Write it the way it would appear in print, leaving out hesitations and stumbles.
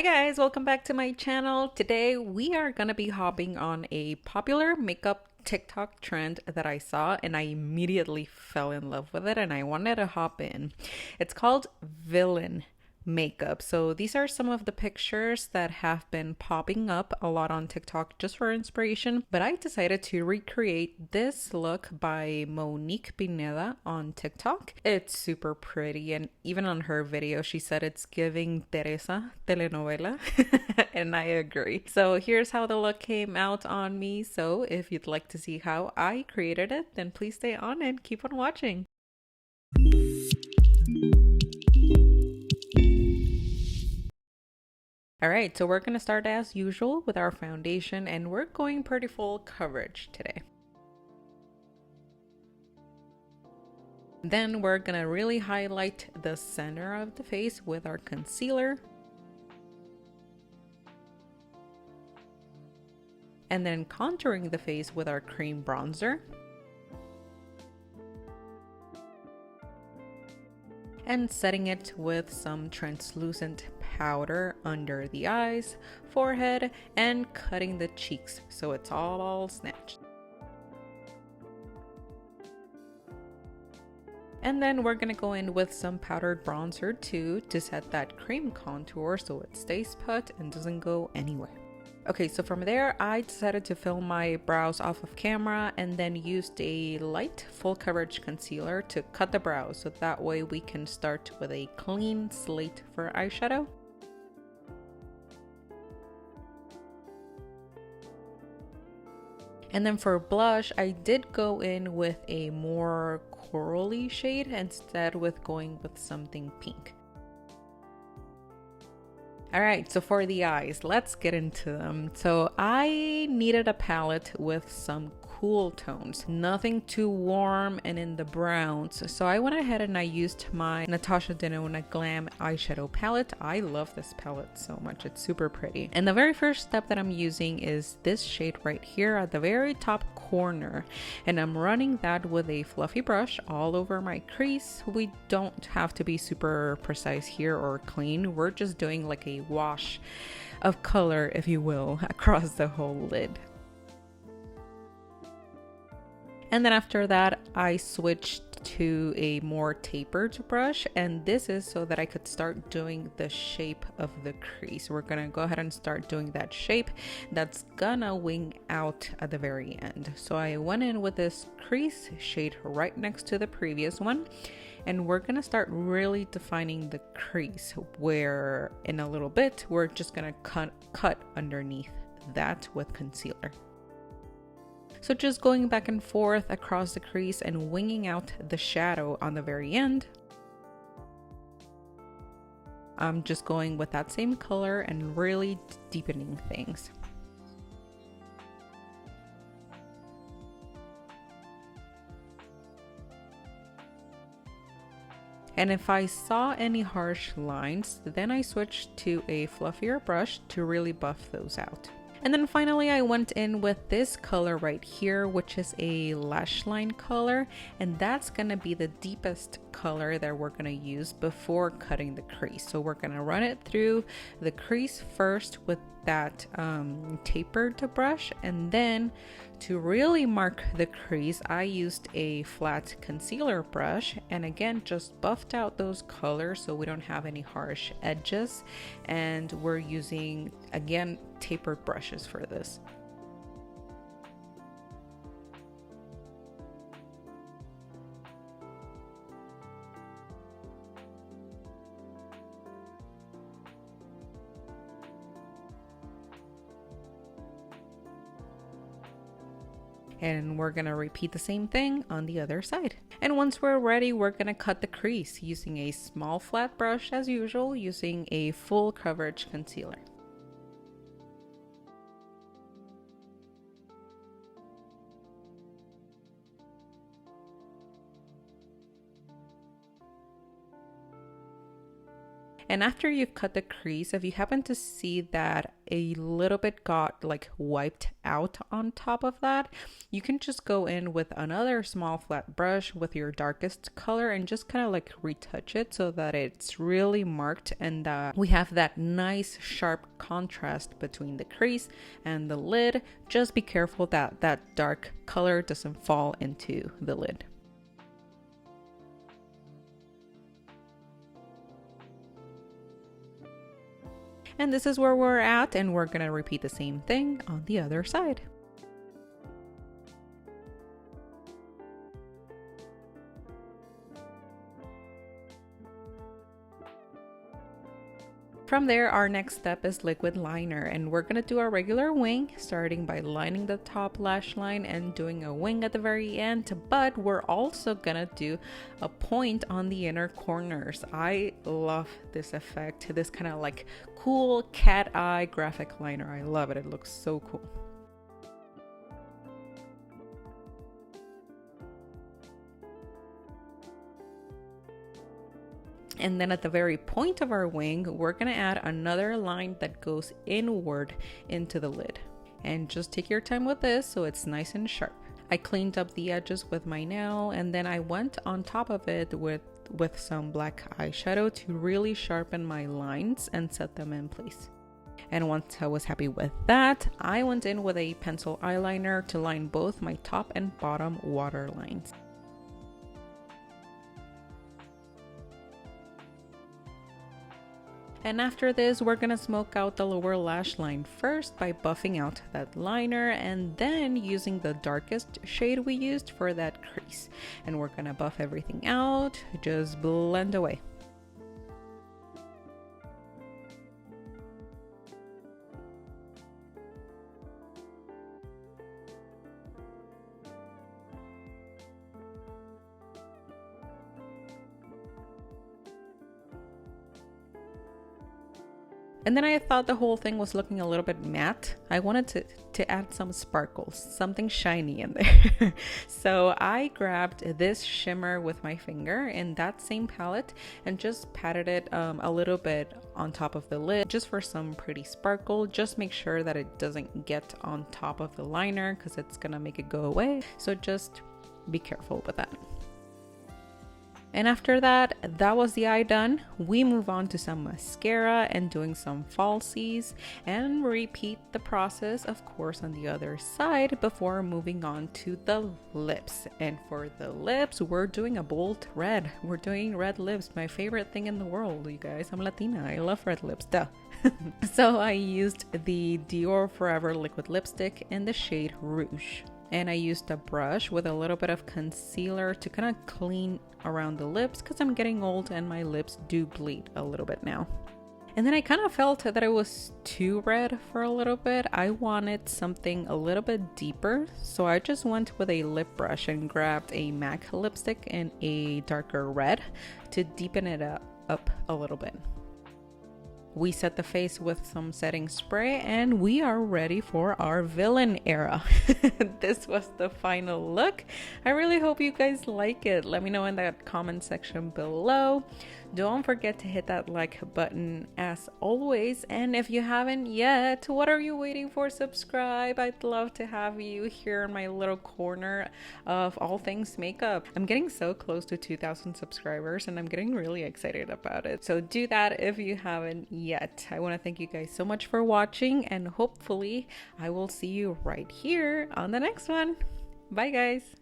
Hi guys, welcome back to my channel. Today we are gonna be hopping on a popular makeup TikTok trend that I saw and I immediately fell in love with it and I wanted to hop in. It's called villain makeup. So these are some of the pictures that have been popping up a lot on TikTok just for inspiration, but I decided to recreate this look by Monique Pineda on TikTok. It's super pretty, and even on her video she said it's giving Teresa telenovela and I agree. So here's how the look came out on me. So if you'd like to see how I created it, then please stay on and keep on watching. Alright, so we're going to start as usual with our foundation and we're going pretty full coverage today. Then we're going to really highlight the center of the face with our concealer. And then contouring the face with our cream bronzer. And setting it with some translucent powder under the eyes, forehead, and cutting the cheeks so it's all snatched. And then we're gonna go in with some powdered bronzer too to set that cream contour so it stays put and doesn't go anywhere. Okay, so from there, I decided to film my brows off of camera and then used a light full coverage concealer to cut the brows so that way we can start with a clean slate for eyeshadow. And then for blush, I did go in with a more corally shade instead with going with something pink. Alright, so for the eyes, let's get into them. So I needed a palette with some cool tones, nothing too warm and in the browns. So I went ahead and I used my Natasha Denona Glam eyeshadow palette. I love this palette so much, it's super pretty. And the very first step that I'm using is this shade right here at the very top corner. And I'm running that with a fluffy brush all over my crease. We don't have to be super precise here or clean. We're just doing like a wash of color, if you will, across the whole lid. And then after that, I switched to a more tapered brush, and this is so that I could start doing the shape of the crease. We're gonna go ahead and start doing that shape that's gonna wing out at the very end. So I went in with this crease shade right next to the previous one, and we're gonna start really defining the crease where in a little bit we're just gonna cut underneath that with concealer. So just going back and forth across the crease and winging out the shadow on the very end. I'm just going with that same color and really deepening things. And if I saw any harsh lines, then I switched to a fluffier brush to really buff those out. And then finally I went in with this color right here, which is a lash line color, and that's gonna be the deepest color that we're gonna use before cutting the crease. So we're gonna run it through the crease first with that tapered brush, and then to really mark the crease I used a flat concealer brush and again just buffed out those colors so we don't have any harsh edges, and we're using again tapered brushes for this. And we're gonna repeat the same thing on the other side. And once we're ready, we're gonna cut the crease using a small flat brush as usual, using a full coverage concealer. And after you've cut the crease, if you happen to see that a little bit got like wiped out on top of that, you can just go in with another small flat brush with your darkest color and just kind of like retouch it so that it's really marked and we have that nice sharp contrast between the crease and the lid. Just be careful that that dark color doesn't fall into the lid. And this is where we're at, and we're gonna repeat the same thing on the other side. From there, our next step is liquid liner, and we're gonna do our regular wing, starting by lining the top lash line and doing a wing at the very end, but we're also gonna do a point on the inner corners. I love this effect, this kind of like cool cat eye graphic liner. I love it, it looks so cool. And then at the very point of our wing, we're gonna add another line that goes inward into the lid. And just take your time with this so it's nice and sharp. I cleaned up the edges with my nail, and then I went on top of it with some black eyeshadow to really sharpen my lines and set them in place. And once I was happy with that, I went in with a pencil eyeliner to line both my top and bottom water lines. And after this, we're gonna smoke out the lower lash line first by buffing out that liner and then using the darkest shade we used for that crease. And we're gonna buff everything out, just blend away. And then I thought the whole thing was looking a little bit matte. I wanted to add some sparkles, something shiny in there. So I grabbed this shimmer with my finger in that same palette and just patted it a little bit on top of the lid just for some pretty sparkle. Just make sure that it doesn't get on top of the liner because it's gonna make it go away. So just be careful with that. And after that was the eye done. We move on to some mascara and doing some falsies and repeat the process, of course, on the other side before moving on to the lips. And for the lips, we're doing a bold red. We're doing red lips, my favorite thing in the world, you guys. I'm Latina, I love red lips, duh. So I used the Dior Forever liquid lipstick in the shade Rouge. And I used a brush with a little bit of concealer to kind of clean around the lips because I'm getting old and my lips do bleed a little bit now. And then I kind of felt that it was too red for a little bit. I wanted something a little bit deeper, so I just went with a lip brush and grabbed a MAC lipstick in a darker red to deepen it up a little bit. We set the face with some setting spray and we are ready for our villain era. This was the final look. I really hope you guys like it. Let me know in the comment section below. Don't forget to hit that like button as always. And if you haven't yet, what are you waiting for? Subscribe. I'd love to have you here in my little corner of all things makeup. I'm getting so close to 2,000 subscribers and I'm getting really excited about it. So do that if you haven't yet. I want to thank you guys so much for watching and hopefully I will see you right here on the next one. Bye guys.